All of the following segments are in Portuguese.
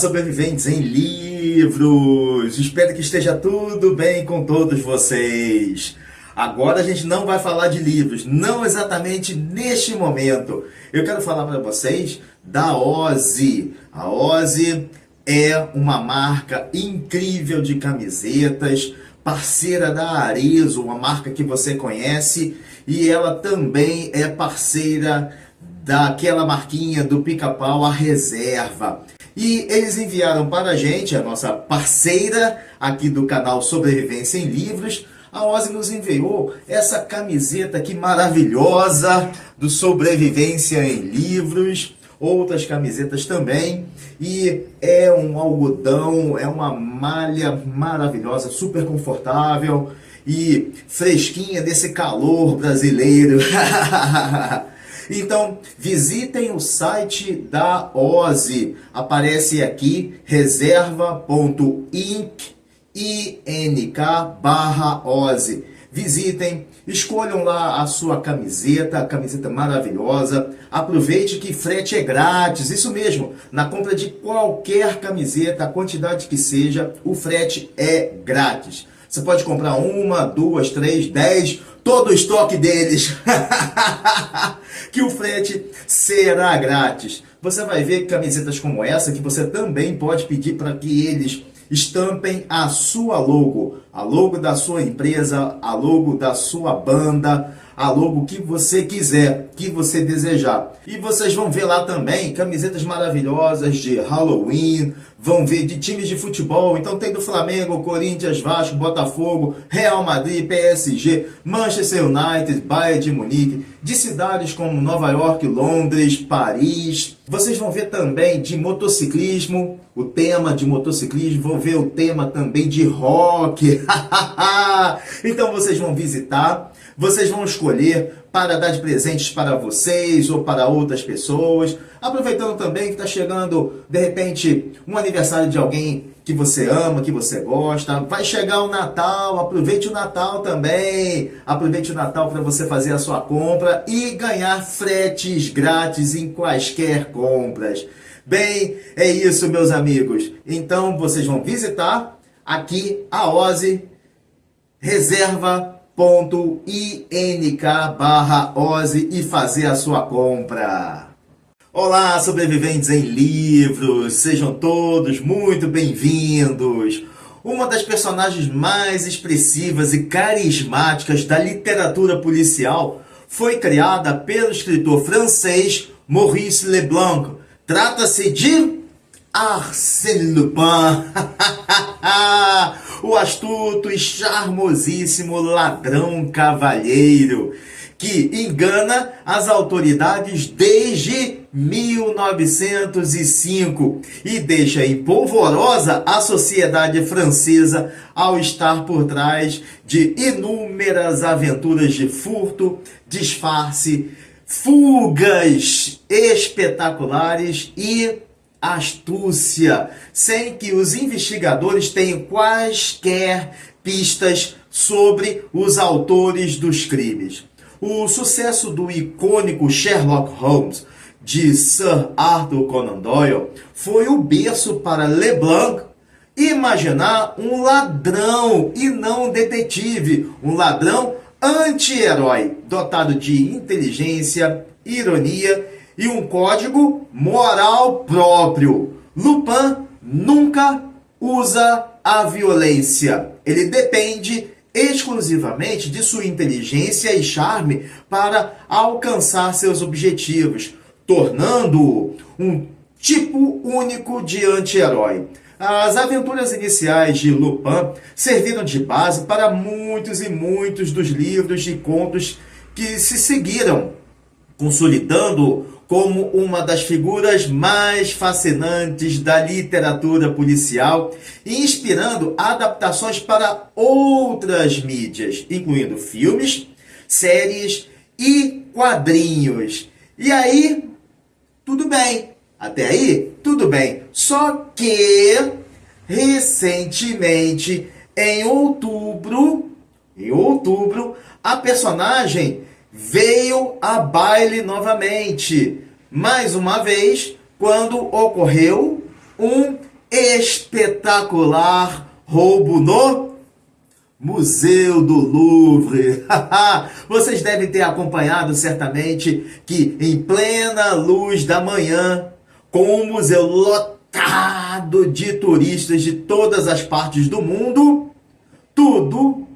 sobreviventes em livros! Espero que esteja tudo bem com todos vocês. Agora a gente não vai falar de livros, não exatamente neste momento. Eu quero falar para vocês da Ozzy. A Ozzy é uma marca incrível de camisetas, parceira da Arezzo, uma marca que você conhece, e ela também é parceira daquela marquinha do Pica-Pau, a Reserva. E eles enviaram para a gente, a nossa parceira aqui do canal Sobrevivência em Livros, a Ozzy nos enviou essa camiseta aqui maravilhosa do Sobrevivência em Livros, outras camisetas também, e é um algodão, é uma malha maravilhosa, super confortável e fresquinha desse calor brasileiro. Então, visitem o site da Ozzy. Aparece aqui, reserva.ink/Ozzy. Visitem, escolham lá a sua camiseta maravilhosa. Aproveite que frete é grátis, isso mesmo. Na compra de qualquer camiseta, a quantidade que seja, o frete é grátis. Você pode comprar uma, duas, três, 10, todo o estoque deles, que o frete será grátis. Você vai ver camisetas como essa, que você também pode pedir para que eles estampem a sua logo, a logo da sua empresa, a logo da sua banda, a logo que você quiser, que você desejar. E vocês vão ver lá também camisetas maravilhosas de Halloween, vão ver de times de futebol. Então tem do Flamengo, Corinthians, Vasco, Botafogo, Real Madrid, PSG, Manchester United, Bayern de Munique, de cidades como Nova York, Londres, Paris. Vocês vão ver também de motociclismo, o tema de motociclismo, vão ver o tema também de rock. Então vocês vão visitar, vocês vão escolher para dar de presentes para vocês ou para outras pessoas. Aproveitando também que está chegando, de repente, um aniversário de alguém que você ama, que você gosta. Vai chegar o Natal, aproveite o Natal também. Aproveite o Natal para você fazer a sua compra e ganhar fretes grátis em quaisquer compras. Bem, é isso, meus amigos. Então, vocês vão visitar aqui a Ozzy, reserva.ink/Ozzy e fazer a sua compra. Olá, sobreviventes em livros, sejam todos muito bem-vindos. Uma das personagens mais expressivas e carismáticas da literatura policial foi criada pelo escritor francês Maurice Leblanc. Trata-se de Arsène Lupin, o astuto e charmosíssimo ladrão cavalheiro, que engana as autoridades desde 1905 e deixa em polvorosa a sociedade francesa ao estar por trás de inúmeras aventuras de furto, disfarce, fugas espetaculares e astúcia, sem que os investigadores tenham quaisquer pistas sobre os autores dos crimes. O sucesso do icônico Sherlock Holmes, de Sir Arthur Conan Doyle, foi o berço para Leblanc imaginar um ladrão e não um detetive, um ladrão anti-herói, dotado de inteligência, ironia e um código moral próprio. Lupin nunca usa a violência. Ele depende exclusivamente de sua inteligência e charme para alcançar seus objetivos, tornando-o um tipo único de anti-herói. As aventuras iniciais de Lupin serviram de base para muitos e muitos dos livros e contos que se seguiram, consolidando como uma das figuras mais fascinantes da literatura policial e inspirando adaptações para outras mídias, incluindo filmes, séries e quadrinhos. E aí, tudo bem. Até aí, tudo bem. Só que, recentemente, em outubro, a personagem veio a baile novamente. Mais uma vez, quando ocorreu um espetacular roubo no Museu do Louvre. Vocês devem ter acompanhado certamente que em plena luz da manhã, com o museu lotado de turistas de todas as partes do mundo, tudo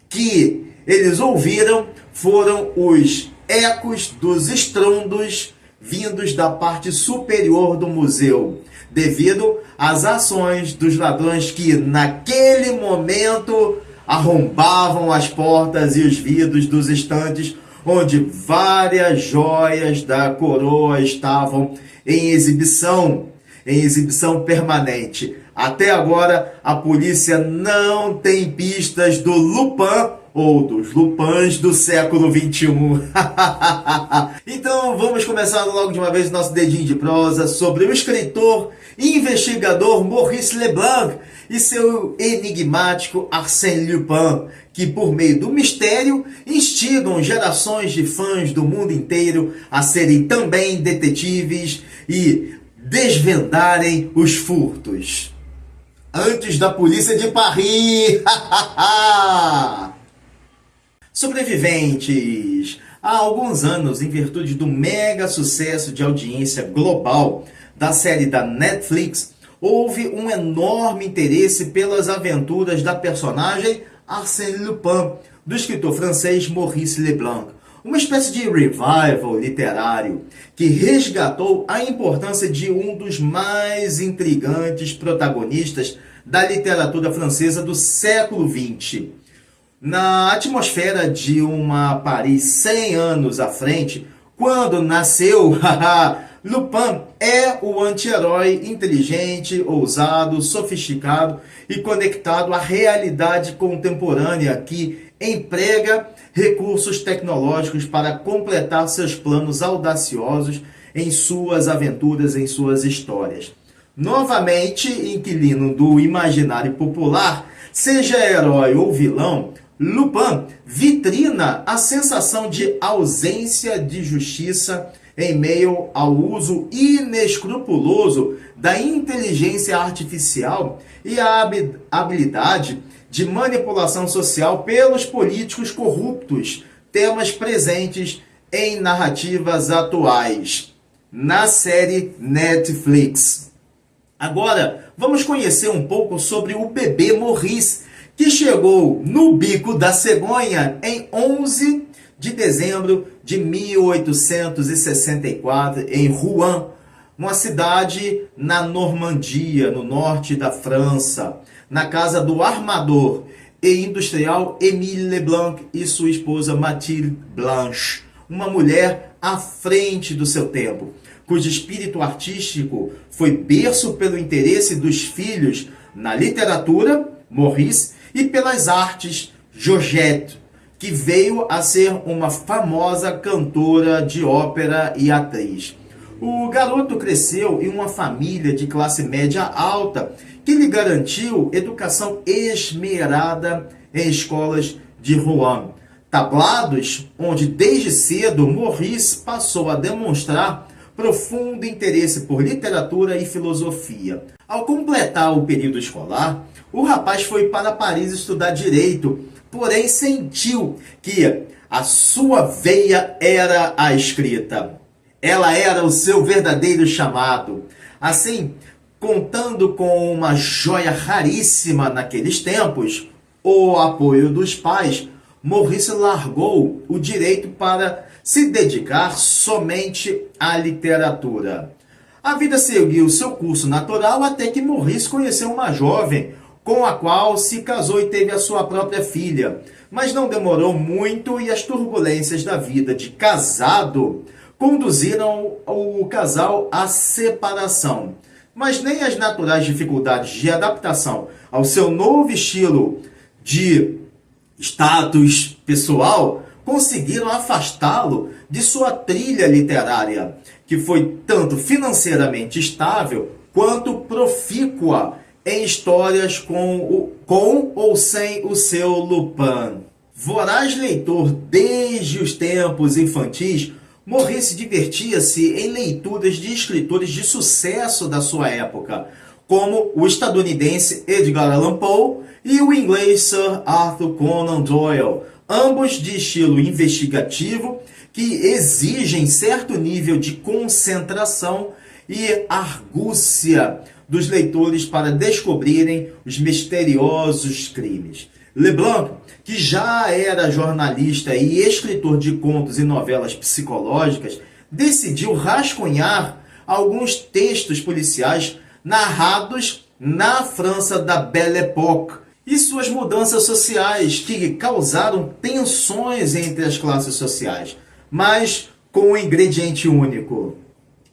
que eles ouviram foram os ecos dos estrondos vindos da parte superior do museu, devido às ações dos ladrões que, naquele momento, arrombavam as portas e os vidros dos estantes onde várias joias da coroa estavam em exibição permanente. Até agora, a polícia não tem pistas do Lupin ou dos Lupins do século XXI. Então, vamos começar logo de uma vez o nosso dedinho de prosa sobre o escritor e investigador Maurice Leblanc e seu enigmático Arsène Lupin, que por meio do mistério instigam gerações de fãs do mundo inteiro a serem também detetives e desvendarem os furtos. Antes da polícia de Paris! Sobreviventes! Há alguns anos, em virtude do mega sucesso de audiência global da série da Netflix, houve um enorme interesse pelas aventuras da personagem Arsène Lupin, do escritor francês Maurice Leblanc. Uma espécie de revival literário que resgatou a importância de um dos mais intrigantes protagonistas da literatura francesa do século XX. Na atmosfera de uma Paris 100 anos à frente, quando nasceu, Lupin é o anti-herói inteligente, ousado, sofisticado e conectado à realidade contemporânea que emprega recursos tecnológicos para completar seus planos audaciosos em suas aventuras, em suas histórias. Novamente, inquilino do imaginário popular, seja herói ou vilão, Lupin vitrina a sensação de ausência de justiça em meio ao uso inescrupuloso da inteligência artificial e a habilidade de manipulação social pelos políticos corruptos, temas presentes em narrativas atuais, na série Netflix. Agora, vamos conhecer um pouco sobre o bebê Maurice, que chegou no Bico da Cegonha em 11 de dezembro de 1864, em Rouen, uma cidade na Normandia, no norte da França, na casa do armador e industrial Émile Leblanc e sua esposa Mathilde Blanche, uma mulher à frente do seu tempo, cujo espírito artístico foi berço pelo interesse dos filhos na literatura, Maurice, e pelas artes, Georgette, que veio a ser uma famosa cantora de ópera e atriz. O garoto cresceu em uma família de classe média alta que lhe garantiu educação esmerada em escolas de Rouen. Tablados onde desde cedo Maurice passou a demonstrar profundo interesse por literatura e filosofia. Ao completar o período escolar, o rapaz foi para Paris estudar direito, porém sentiu que a sua veia era a escrita. Ela era o seu verdadeiro chamado. Assim, contando com uma joia raríssima naqueles tempos, o apoio dos pais, Maurice largou o direito para se dedicar somente à literatura. A vida seguiu seu curso natural até que Maurice conheceu uma jovem com a qual se casou e teve a sua própria filha. Mas não demorou muito e as turbulências da vida de casado conduziram o casal à separação. Mas nem as naturais dificuldades de adaptação ao seu novo estilo de status pessoal conseguiram afastá-lo de sua trilha literária, que foi tanto financeiramente estável quanto profícua em histórias com ou sem o seu Lupin. Voraz leitor desde os tempos infantis, Maurice divertia-se em leituras de escritores de sucesso da sua época, como o estadunidense Edgar Allan Poe e o inglês Sir Arthur Conan Doyle, ambos de estilo investigativo que exigem certo nível de concentração e argúcia dos leitores para descobrirem os misteriosos crimes. Leblanc, que já era jornalista e escritor de contos e novelas psicológicas, decidiu rascunhar alguns textos policiais narrados na França da Belle Époque e suas mudanças sociais que causaram tensões entre as classes sociais, mas com um ingrediente único: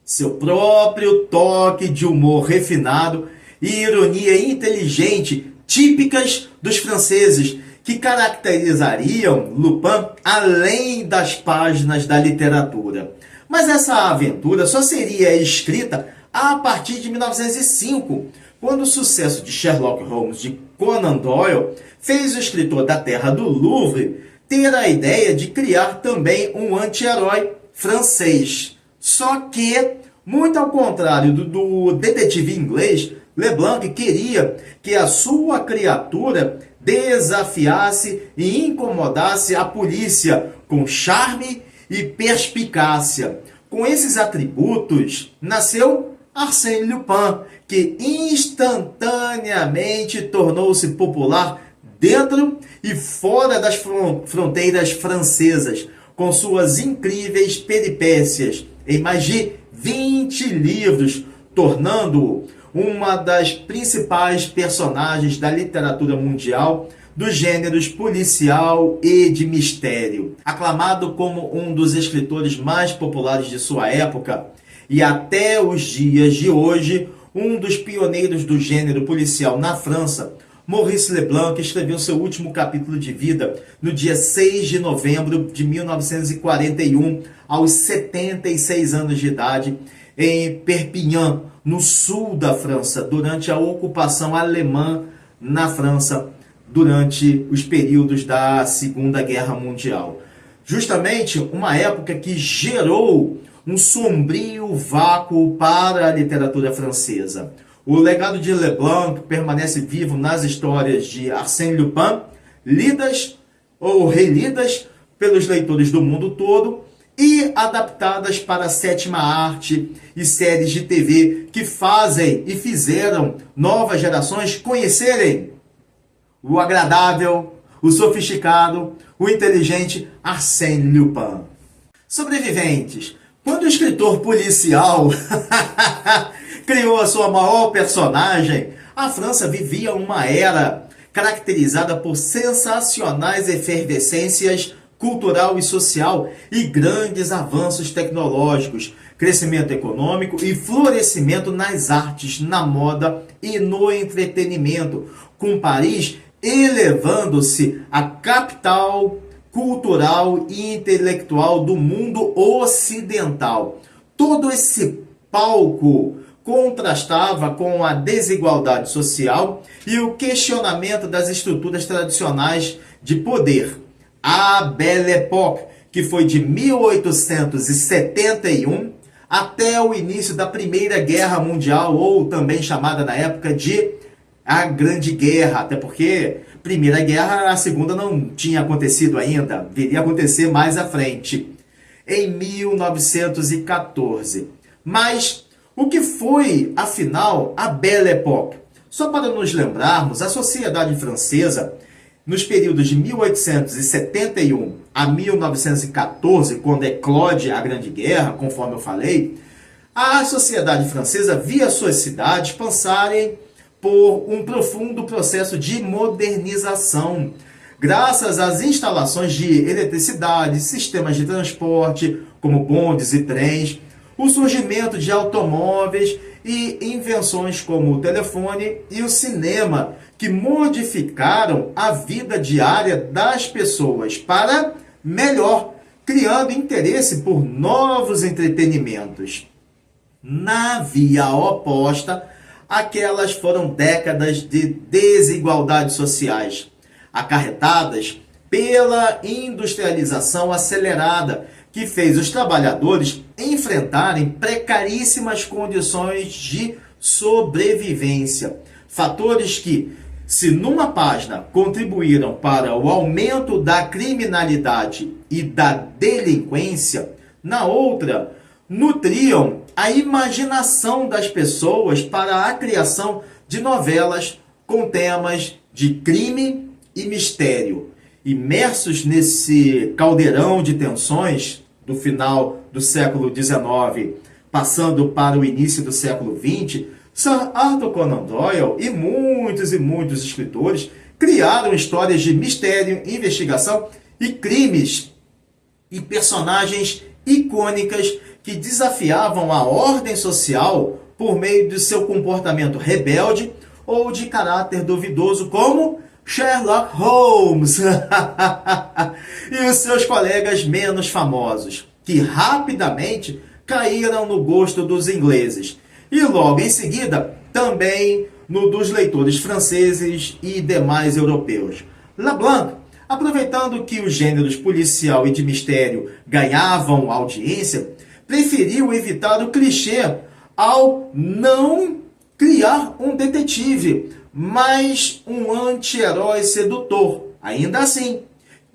seu próprio toque de humor refinado e ironia inteligente típicas dos franceses, que caracterizariam Lupin além das páginas da literatura. Mas essa aventura só seria escrita a partir de 1905, quando o sucesso de Sherlock Holmes de Conan Doyle fez o escritor da Terra do Louvre ter a ideia de criar também um anti-herói francês. Só que, muito ao contrário do detetive inglês, Leblanc queria que a sua criatura desafiasse e incomodasse a polícia com charme e perspicácia. Com esses atributos, nasceu Arsène Lupin, que instantaneamente tornou-se popular dentro e fora das fronteiras francesas, com suas incríveis peripécias em mais de 20 livros, tornando-o uma das principais personagens da literatura mundial dos gêneros policial e de mistério. Aclamado como um dos escritores mais populares de sua época e até os dias de hoje, um dos pioneiros do gênero policial na França, Maurice Leblanc escreveu seu último capítulo de vida no dia 6 de novembro de 1941, aos 76 anos de idade, em Perpignan, no sul da França, durante a ocupação alemã na França, durante os períodos da Segunda Guerra Mundial. Justamente uma época que gerou um sombrio vácuo para a literatura francesa. O legado de Leblanc permanece vivo nas histórias de Arsène Lupin, lidas ou relidas pelos leitores do mundo todo e adaptadas para a sétima arte e séries de TV que fazem e fizeram novas gerações conhecerem o agradável, o sofisticado, o inteligente Arsène Lupin. Sobreviventes. Quando o escritor policial criou a sua maior personagem, a França vivia uma era caracterizada por sensacionais efervescências cultural e social e grandes avanços tecnológicos, crescimento econômico e florescimento nas artes, na moda e no entretenimento, com Paris elevando-se à capital cultural e intelectual do mundo ocidental. Todo esse palco contrastava com a desigualdade social e o questionamento das estruturas tradicionais de poder. A Belle Époque, que foi de 1871 até o início da Primeira Guerra Mundial, ou também chamada na época de a Grande Guerra, até porque Primeira Guerra, a Segunda não tinha acontecido ainda, viria a acontecer mais à frente, em 1914. Mas o que foi, afinal, a Belle Époque? Só para nos lembrarmos, a sociedade francesa, nos períodos de 1871 a 1914, quando eclode a Grande Guerra, conforme eu falei, a sociedade francesa via suas cidades passarem por um profundo processo de modernização, graças às instalações de eletricidade, sistemas de transporte, como bondes e trens, o surgimento de automóveis e invenções como o telefone e o cinema, que modificaram a vida diária das pessoas para melhor, criando interesse por novos entretenimentos. Na via oposta, aquelas foram décadas de desigualdades sociais, acarretadas pela industrialização acelerada, que fez os trabalhadores enfrentarem precaríssimas condições de sobrevivência. Fatores que, se numa página contribuíram para o aumento da criminalidade e da delinquência, na outra nutriam a imaginação das pessoas para a criação de novelas com temas de crime e mistério. Imersos nesse caldeirão de tensões do final do século XIX, passando para o início do século XX, Sir Arthur Conan Doyle e muitos escritores criaram histórias de mistério, investigação e crimes e personagens icônicas que desafiavam a ordem social por meio de seu comportamento rebelde ou de caráter duvidoso, como Sherlock Holmes e os seus colegas menos famosos, que rapidamente caíram no gosto dos ingleses e logo em seguida também no dos leitores franceses e demais europeus. LeBlanc, aproveitando que os gêneros policial e de mistério ganhavam audiência, preferiu evitar o clichê ao não criar um detetive, mas um anti-herói sedutor, ainda assim,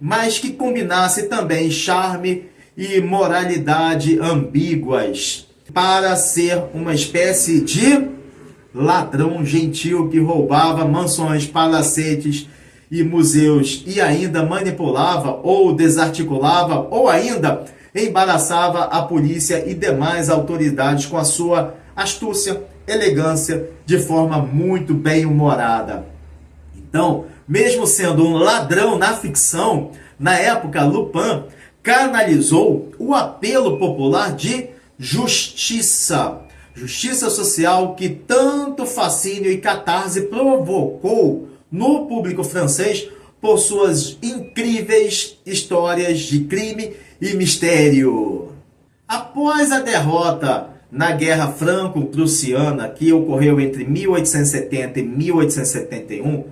mas que combinasse também charme e moralidade ambíguas, para ser uma espécie de ladrão gentil que roubava mansões, palacetes e museus e ainda manipulava ou desarticulava ou ainda embaraçava a polícia e demais autoridades com a sua astúcia, elegância, de forma muito bem-humorada. Então, mesmo sendo um ladrão na ficção, na época Lupin canalizou o apelo popular de justiça. Justiça social que tanto fascínio e catarse provocou no público francês por suas incríveis histórias de crime e mistério. Após a derrota na Guerra Franco-Prussiana, que ocorreu entre 1870 e 1871,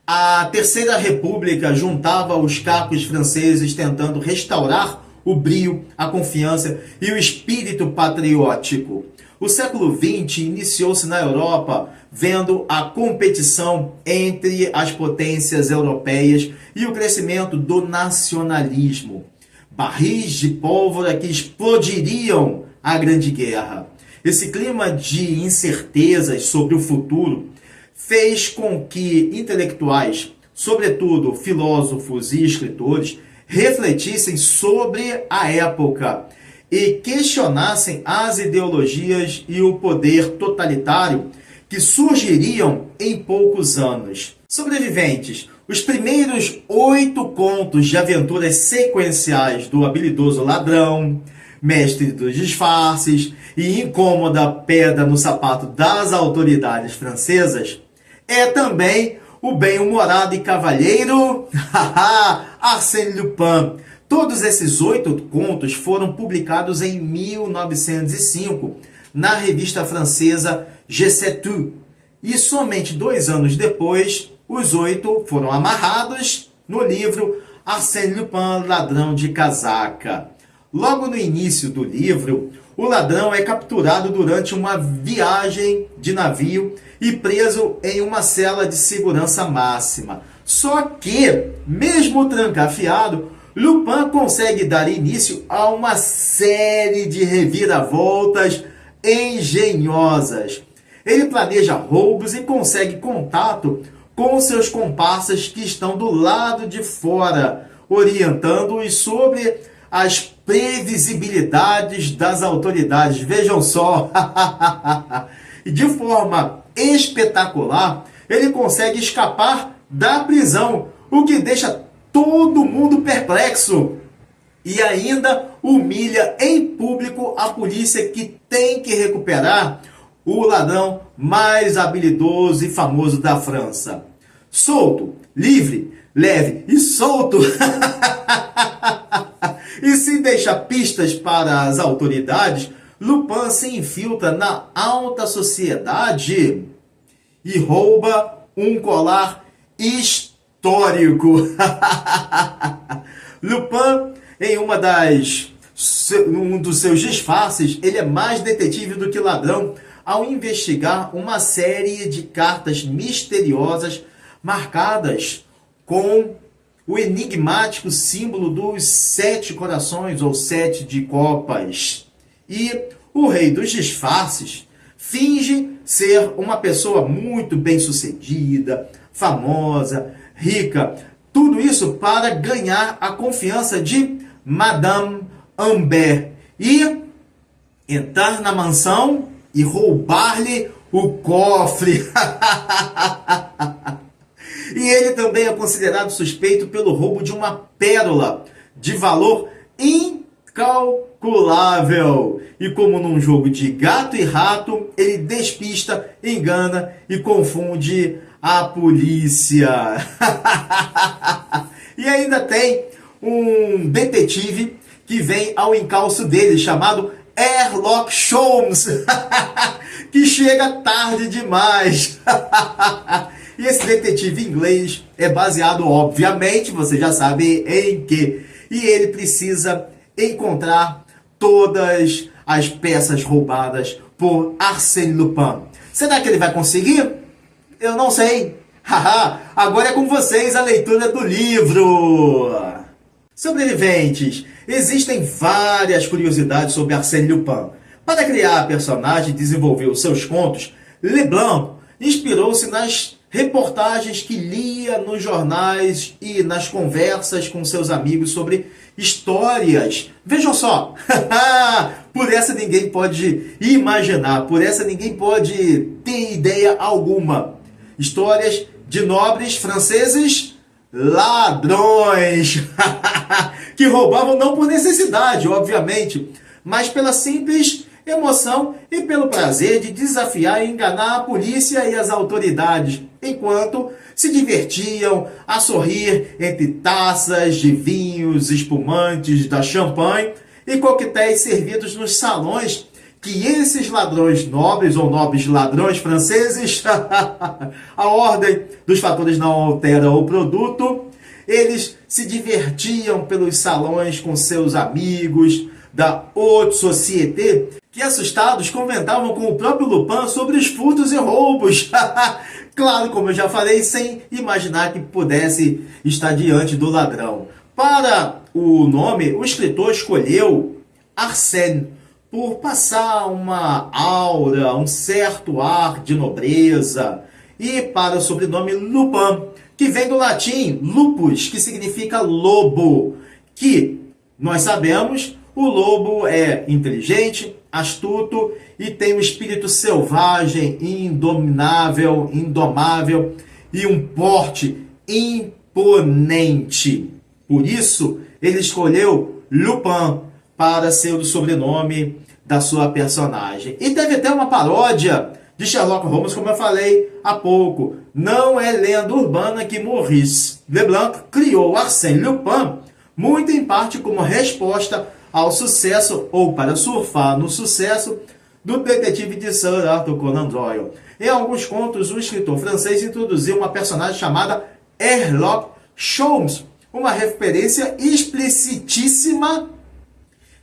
a Terceira República juntava os capos franceses tentando restaurar o brio, a confiança e o espírito patriótico. O século XX iniciou-se na Europa, vendo a competição entre as potências europeias e o crescimento do nacionalismo. Barris de pólvora que explodiriam a Grande Guerra. Esse clima de incertezas sobre o futuro fez com que intelectuais, sobretudo filósofos e escritores, refletissem sobre a época e questionassem as ideologias e o poder totalitário que surgiriam em poucos anos. Sobreviventes, os primeiros 8 contos de aventuras sequenciais do habilidoso ladrão, mestre dos disfarces e incômoda pedra no sapato das autoridades francesas, é também o bem-humorado e cavalheiro Arsène Lupin. Todos esses 8 contos foram publicados em 1905 na revista francesa Je sais tout. E somente 2 anos depois, os 8 foram amarrados no livro Arsène Lupin, Ladrão de Casaca. Logo no início do livro, o ladrão é capturado durante uma viagem de navio e preso em uma cela de segurança máxima. Só que, mesmo trancafiado, Lupin consegue dar início a uma série de reviravoltas engenhosas. Ele planeja roubos e consegue contato com seus comparsas que estão do lado de fora, orientando-os sobre as previsibilidades das autoridades. Vejam só! E de forma espetacular, ele consegue escapar da prisão, o que deixa todo mundo perplexo. E ainda humilha em público a polícia, que tem que recuperar o ladrão mais habilidoso e famoso da França. Solto, livre, leve e solto. E sem deixar pistas para as autoridades, Lupin se infiltra na alta sociedade e rouba um colar histórico. Lupin, em uma das Um dos seus disfarces, ele é mais detetive do que ladrão ao investigar uma série de cartas misteriosas marcadas com o enigmático símbolo dos 7 corações ou 7 de copas. E o rei dos disfarces finge ser uma pessoa muito bem-sucedida, famosa, rica. Tudo isso para ganhar a confiança de Madame Amber e entrar na mansão e roubar-lhe o cofre. E ele também é considerado suspeito pelo roubo de uma pérola de valor incalculável. E como num jogo de gato e rato, ele despista, engana e confunde a polícia. E ainda tem um detetive que vem ao encalço dele, chamado Sherlock Holmes, que chega tarde demais. E esse detetive inglês é baseado, obviamente, você já sabe em quê? E ele precisa encontrar todas as peças roubadas por Arsène Lupin. Será que ele vai conseguir? Eu não sei. Agora é com vocês a leitura do livro. Sobreviventes. Existem várias curiosidades sobre Arsène Lupin. Para criar a personagem e desenvolver os seus contos, Leblanc inspirou-se nas reportagens que lia nos jornais e nas conversas com seus amigos sobre histórias. Vejam só, por essa ninguém pode imaginar, por essa ninguém pode ter ideia alguma. Histórias de nobres franceses ladrões, que roubavam não por necessidade, obviamente, mas pela simples emoção e pelo prazer de desafiar e enganar a polícia e as autoridades, enquanto se divertiam a sorrir entre taças de vinhos espumantes da champanhe e coquetéis servidos nos salões que esses ladrões nobres ou nobres ladrões franceses, a ordem dos fatores não altera o produto, eles se divertiam pelos salões com seus amigos da haute société, que assustados comentavam com o próprio Lupin sobre os furtos e roubos. Claro, como eu já falei, sem imaginar que pudesse estar diante do ladrão. Para o nome, o escritor escolheu Arsène por passar uma aura, um certo ar de nobreza. E para o sobrenome Lupin, que vem do latim lupus, que significa lobo, que nós sabemos, o lobo é inteligente, astuto e tem um espírito selvagem, indomável e um porte imponente. Por isso, ele escolheu Lupin para ser o sobrenome da sua personagem. E teve até uma paródia de Sherlock Holmes, como eu falei há pouco. Não é lenda urbana que Maurice Leblanc criou Arsène Lupin, muito em parte como resposta ao sucesso, ou para surfar no sucesso, do detetive de Sir Arthur Conan Doyle. Em alguns contos, o escritor francês introduziu uma personagem chamada Sherlock Holmes, uma referência explicitíssima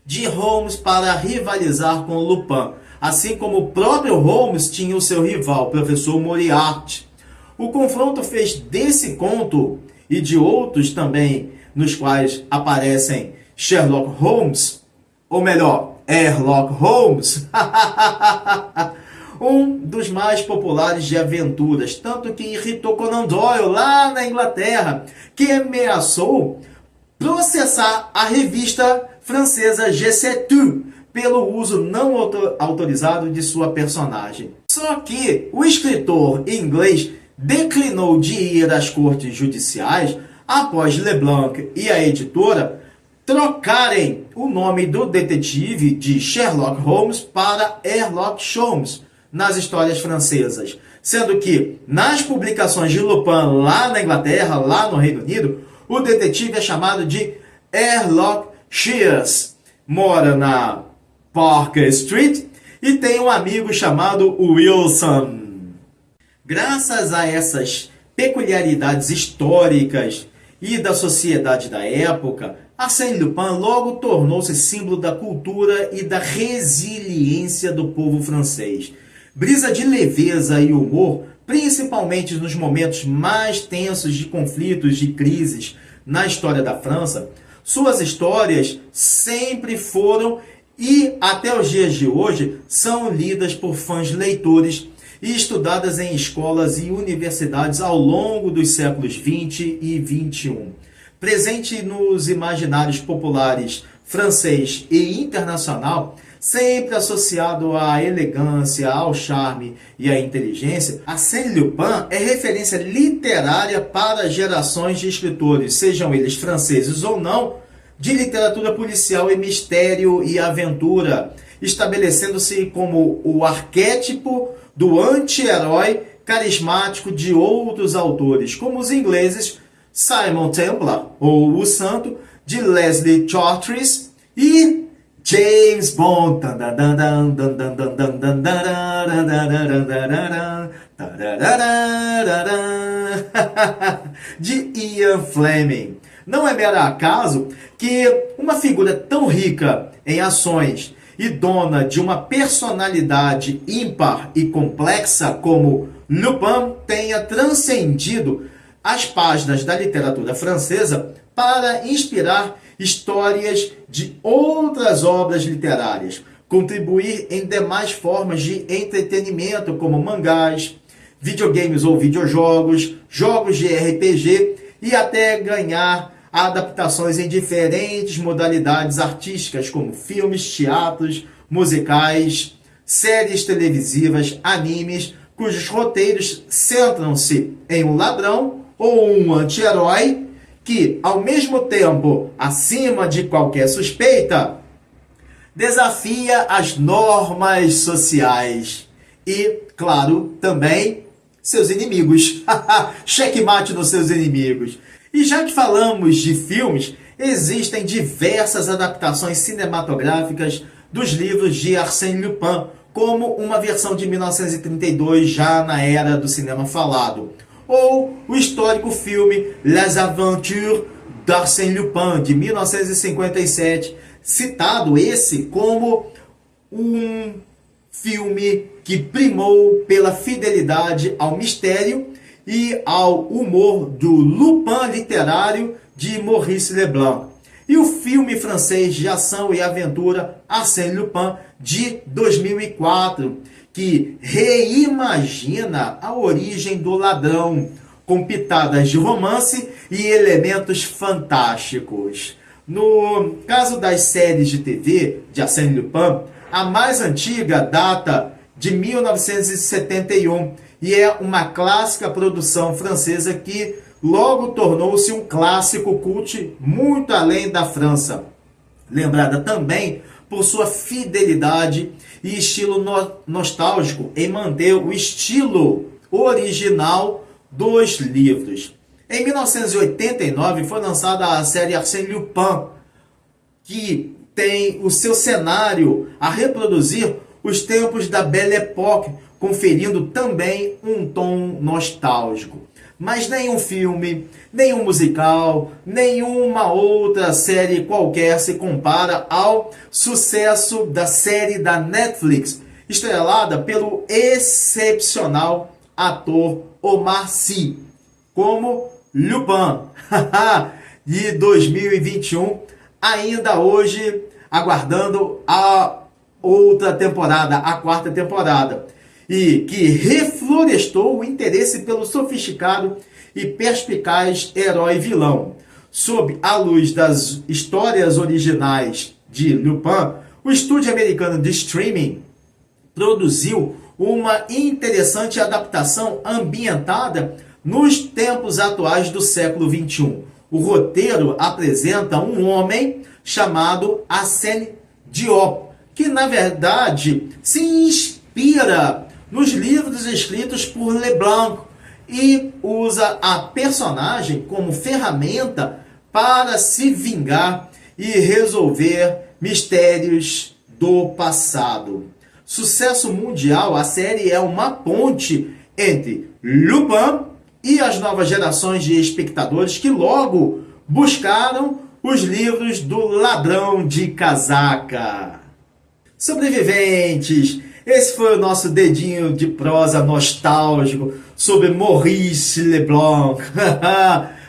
de Holmes para rivalizar com Lupin, assim como o próprio Holmes tinha o seu rival, o professor Moriarty. O confronto fez desse conto e de outros também, nos quais aparecem Sherlock Holmes, ou melhor, Sherlock Holmes, um dos mais populares de aventuras, tanto que irritou Conan Doyle lá na Inglaterra, que ameaçou processar a revista francesa G7 pelo uso não autorizado de sua personagem. Só que o escritor inglês declinou de ir às cortes judiciais após Leblanc e a editora trocarem o nome do detetive de Sherlock Holmes para Sherlock Holmes nas histórias francesas, sendo que nas publicações de Lupin lá na Inglaterra, lá no Reino Unido, o detetive é chamado de Sherlock Shears, mora na Parker Street e tem um amigo chamado Wilson. Graças a essas peculiaridades históricas e da sociedade da época, Arsène Lupin logo tornou-se símbolo da cultura e da resiliência do povo francês. Brisa de leveza e humor, principalmente nos momentos mais tensos de conflitos e crises na história da França, suas histórias sempre foram e até os dias de hoje são lidas por fãs leitores e estudadas em escolas e universidades ao longo dos séculos 20 e 21. Presente nos imaginários populares francês e internacional, sempre associado à elegância, ao charme e à inteligência, Arsène Lupin é referência literária para gerações de escritores, sejam eles franceses ou não, de literatura policial e mistério e aventura, estabelecendo-se como o arquétipo do anti-herói carismático de outros autores, como os ingleses Simon Templar, ou O Santo, de Leslie Charteris, e James Bond, de Ian Fleming. Não é mero acaso que uma figura tão rica em ações e dona de uma personalidade ímpar e complexa como Lupin tenha transcendido as páginas da literatura francesa para inspirar histórias de outras obras literárias, contribuir em demais formas de entretenimento como mangás, videogames ou videojogos, jogos de RPG e até ganhar adaptações em diferentes modalidades artísticas como filmes, teatros, musicais, séries televisivas, animes, cujos roteiros centram-se em um ladrão ou um anti-herói que, ao mesmo tempo, acima de qualquer suspeita, desafia as normas sociais e, claro, também seus inimigos. Checkmate nos seus inimigos. E já que falamos de filmes, existem diversas adaptações cinematográficas dos livros de Arsène Lupin, como uma versão de 1932, já na era do cinema falado, ou o histórico filme Les Aventures d'Arsène Lupin, de 1957, citado esse como um filme que primou pela fidelidade ao mistério e ao humor do Lupin literário de Maurice Leblanc. E o filme francês de ação e aventura Arsène Lupin, de 2004, que reimagina a origem do ladrão, com pitadas de romance e elementos fantásticos. No caso das séries de TV de Arsène Lupin, a mais antiga data de 1971 e é uma clássica produção francesa que logo tornou-se um clássico cult muito além da França. Lembrada também por sua fidelidade e estilo nostálgico em manter o estilo original dos livros. Em 1989 foi lançada a série Arsène Lupin, que tem o seu cenário a reproduzir os tempos da Belle Époque, conferindo também um tom nostálgico. Mas nenhum filme, nenhum musical, nenhuma outra série qualquer se compara ao sucesso da série da Netflix, estrelada pelo excepcional ator Omar Sy, como Lupin, de 2021, ainda hoje aguardando a outra temporada, a quarta temporada, e que reflorestou o interesse pelo sofisticado e perspicaz herói-vilão. Sob a luz das histórias originais de Lupin, o estúdio americano de streaming produziu uma interessante adaptação ambientada nos tempos atuais do século XXI. O roteiro apresenta um homem chamado Arsène Diop, que na verdade se inspira nos livros escritos por Leblanc e usa a personagem como ferramenta para se vingar e resolver mistérios do passado. Sucesso mundial, a série é uma ponte entre Lupin e as novas gerações de espectadores que logo buscaram os livros do Ladrão de Casaca. Sobreviventes, esse foi o nosso dedinho de prosa nostálgico sobre Maurice Leblanc,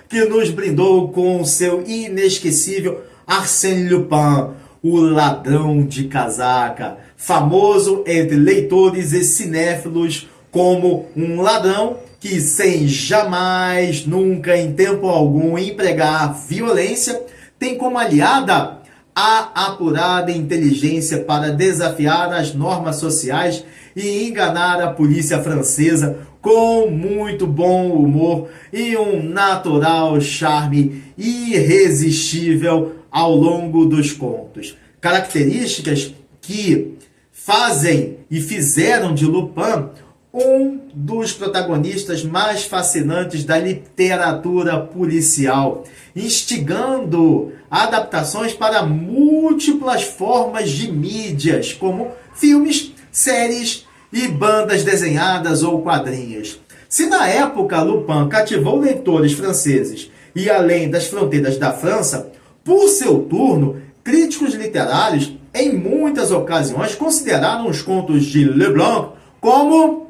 que nos brindou com seu inesquecível Arsène Lupin, o Ladrão de Casaca, famoso entre leitores e cinéfilos como um ladrão que, sem jamais, nunca, em tempo algum, empregar violência, tem como aliada a apurada inteligência para desafiar as normas sociais e enganar a polícia francesa com muito bom humor e um natural charme irresistível ao longo dos contos. Características que fazem e fizeram de Lupin um dos protagonistas mais fascinantes da literatura policial, instigando adaptações para múltiplas formas de mídias, como filmes, séries e bandas desenhadas ou quadrinhos. Se na época Lupin cativou leitores franceses e além das fronteiras da França, por seu turno, críticos literários, em muitas ocasiões, consideraram os contos de Leblanc como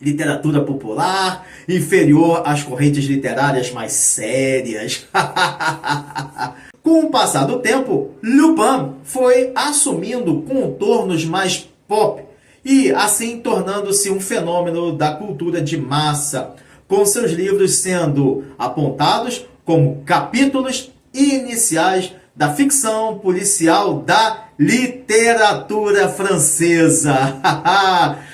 literatura popular, inferior às correntes literárias mais sérias. Com o passar do tempo, Lupin foi assumindo contornos mais pop e assim tornando-se um fenômeno da cultura de massa, com seus livros sendo apontados como capítulos iniciais da ficção policial da literatura francesa.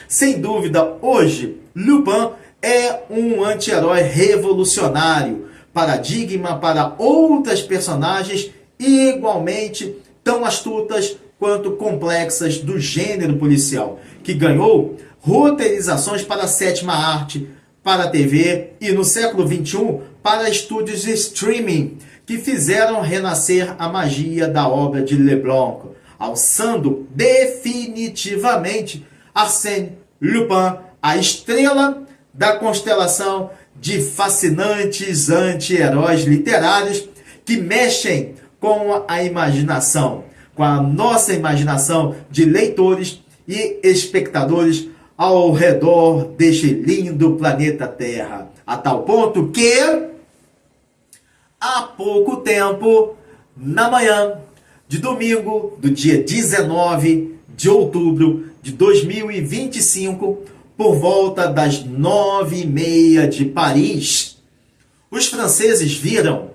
Sem dúvida, hoje, Lupin é um anti-herói revolucionário, paradigma para outras personagens igualmente tão astutas quanto complexas do gênero policial, que ganhou roteirizações para a sétima arte, para a TV e no século XXI para estúdios de streaming, que fizeram renascer a magia da obra de Leblanc, alçando definitivamente Arsène Lupin a estrela da constelação de fascinantes anti-heróis literários que mexem com a imaginação, com a nossa imaginação de leitores e espectadores ao redor deste lindo planeta Terra, a tal ponto que há pouco tempo, na manhã de domingo, do dia 19 de outubro de 2025, por volta das 9h30 de Paris, os franceses viram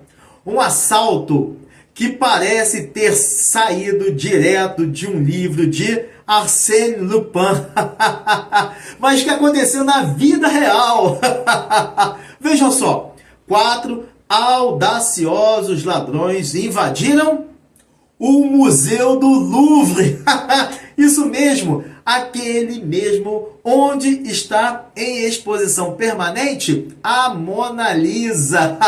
um assalto que parece ter saído direto de um livro de Arsène Lupin, mas que aconteceu na vida real. Vejam só, 4 audaciosos ladrões invadiram o Museu do Louvre. Isso mesmo, aquele mesmo onde está em exposição permanente a Mona Lisa,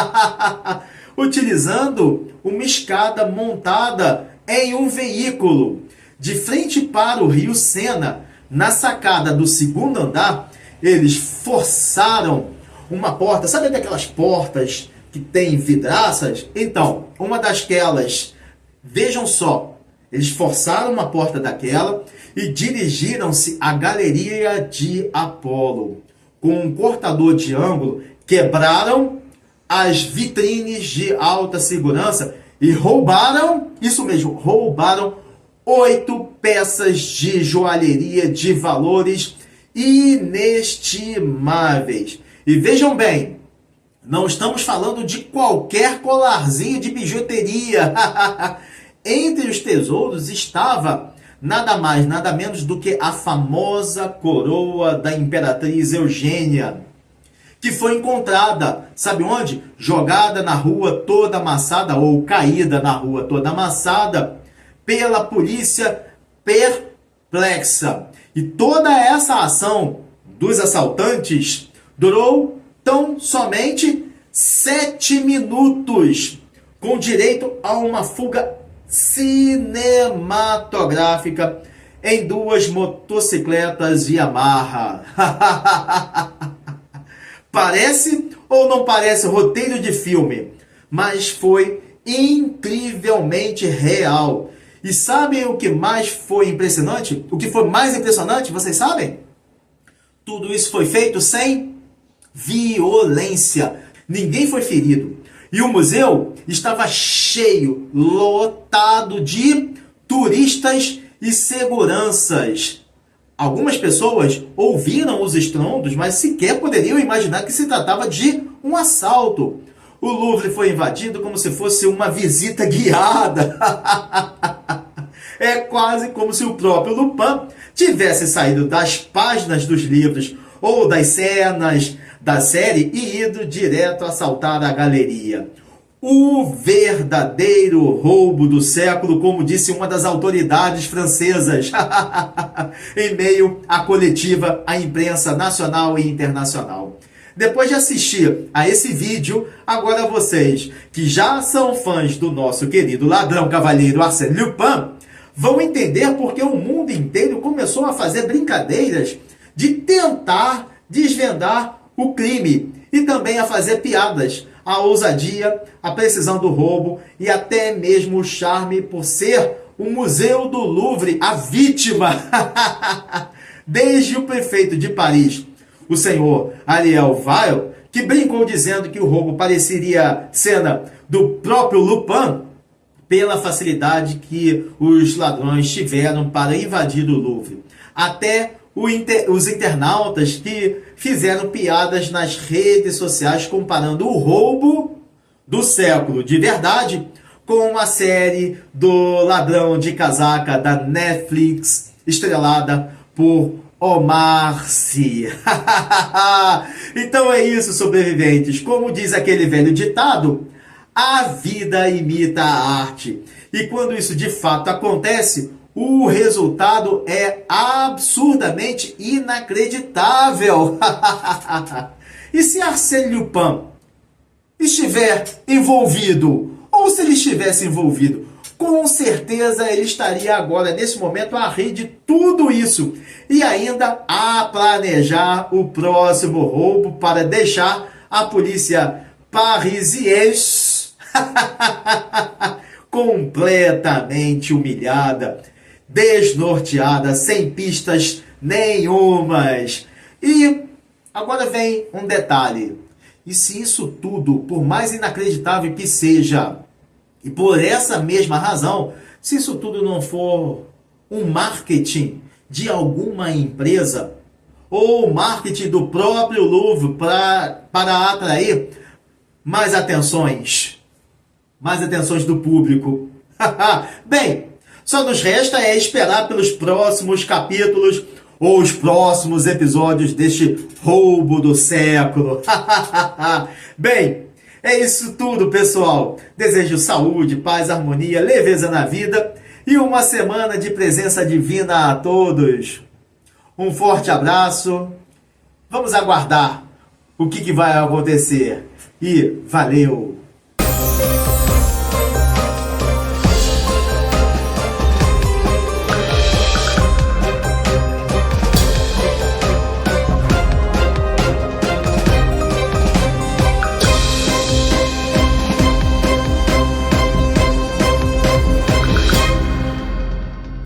utilizando uma escada montada em um veículo. De frente para o rio Sena, na sacada do segundo andar, eles forçaram uma porta. Sabe daquelas portas que tem vidraças? Então, uma daquelas, vejam só, eles forçaram uma porta daquela e dirigiram-se à Galeria de Apolo. Com um cortador de ângulo, quebraram as vitrines de alta segurança e roubaram, isso mesmo, roubaram 8 peças de joalheria de valores inestimáveis. E vejam bem, não estamos falando de qualquer colarzinho de bijuteria. Entre os tesouros estava nada mais, nada menos do que a famosa coroa da Imperatriz Eugênia, que foi encontrada, sabe onde? Jogada na rua toda amassada, ou caída na rua toda amassada, pela polícia perplexa. E toda essa ação dos assaltantes durou tão somente 7 minutos, com direito a uma fuga cinematográfica em 2 motocicletas Yamaha. Parece ou não parece roteiro de filme? Mas foi incrivelmente real. E sabem o que mais foi impressionante? O que foi mais impressionante, vocês sabem? Tudo isso foi feito sem violência. Ninguém foi ferido. E o museu estava cheio, lotado de turistas e seguranças. Algumas pessoas ouviram os estrondos, mas sequer poderiam imaginar que se tratava de um assalto. O Louvre foi invadido como se fosse uma visita guiada. É quase como se o próprio Lupin tivesse saído das páginas dos livros ou das cenas da série e ido direto assaltar a galeria. O verdadeiro roubo do século, como disse uma das autoridades francesas, em meio à coletiva à imprensa nacional e internacional. Depois de assistir a esse vídeo, agora vocês, que já são fãs do nosso querido ladrão cavalheiro Arsène Lupin, vão entender porque o mundo inteiro começou a fazer brincadeiras de tentar desvendar o crime e também a fazer piadas, a ousadia, a precisão do roubo e até mesmo o charme por ser o Museu do Louvre a vítima. Desde o prefeito de Paris, o senhor Ariel Weil, que brincou dizendo que o roubo pareceria cena do próprio Lupin, pela facilidade que os ladrões tiveram para invadir o Louvre. Até os internautas que fizeram piadas nas redes sociais comparando o roubo do século de verdade com a série do Ladrão de Casaca da Netflix, estrelada por Omar Sy. Então é isso, sobreviventes. Como diz aquele velho ditado, a vida imita a arte. E quando isso de fato acontece, o resultado é absurdamente inacreditável. E se Arsène Lupin estiver envolvido, ou se ele estivesse envolvido, com certeza ele estaria agora, nesse momento, a rir de tudo isso. E ainda a planejar o próximo roubo para deixar a polícia parisiense completamente humilhada, desnorteada, sem pistas nenhumas. E agora vem um detalhe. E se isso tudo, por mais inacreditável que seja, e por essa mesma razão, se isso tudo não for um marketing de alguma empresa, ou marketing do próprio Louvre para atrair mais atenções do público. Bem, só nos resta esperar pelos próximos capítulos ou os próximos episódios deste roubo do século. Bem, é isso tudo, pessoal. Desejo saúde, paz, harmonia, leveza na vida e uma semana de presença divina a todos. Um forte abraço. Vamos aguardar o que vai acontecer. E valeu!